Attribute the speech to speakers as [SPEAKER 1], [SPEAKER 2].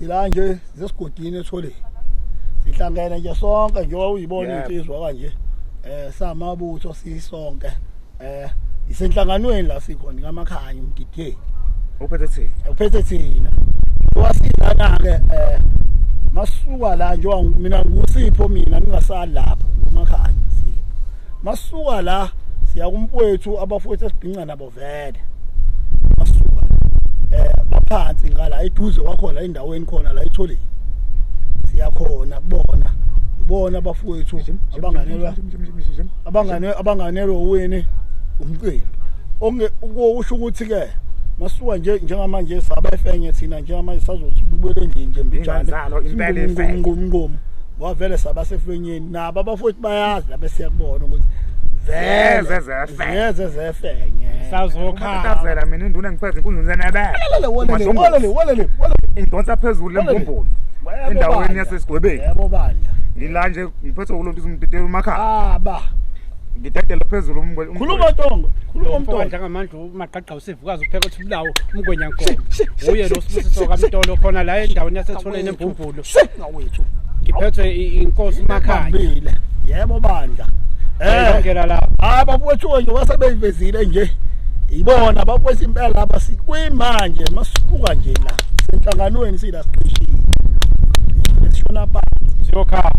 [SPEAKER 1] sila nje zesigodini etholeni sihlangene nje sonke nje uyibona insizwa kanje samabutho sisonke isenhlanganweni la sikhona ngamakhaya umdidiyeni uphethe thina wasina ke masuka la nje mina ngusipho mina ningasali lapha emakhaya sipho masuka la siya kumpwethu abafowethu esibhinca nabo vele masuka baphansi ngala eduze kwakhona endaweni khona la etholeni siyakhona kubona ibona abafowethu abanganelwa uwini umqimbi usho ukuthi ke masuka nje njengamanje sabayifenye thina njengamanje sazosibukela endlini nje mbijana
[SPEAKER 2] impela
[SPEAKER 1] ngumngqomo wavele sabasefenyeni nabo abafowethu bayazi labe siyakubona ukuthi veze zefenye
[SPEAKER 2] sazokhala mina induna ngipheze inkundleni
[SPEAKER 1] wolele
[SPEAKER 2] indonsa phezulu lembumbulu endaweni yasesigwebeni
[SPEAKER 1] yebo bandla
[SPEAKER 2] ngila nje ngiphethe ulonto izimdidela emakhaya ngidedela phezulu
[SPEAKER 1] khuluma Ntongo
[SPEAKER 3] umntwana njengamanje umaqaqa usivukazi upheka uthi bulawo umgwenya nkomo uye lo sibusiso kaMtolo khona la endaweni yasetholeni embumbulu
[SPEAKER 1] ngawethu
[SPEAKER 3] ngiphethe inkosi emakhaya
[SPEAKER 1] yebo bandla
[SPEAKER 3] ngela la
[SPEAKER 1] abafowethu nje wasebeyivezile nje ibona bafowethu impela laba sikwimanje masuka nje la senhlanganweni sila siqishile sishona ba
[SPEAKER 3] siyokhala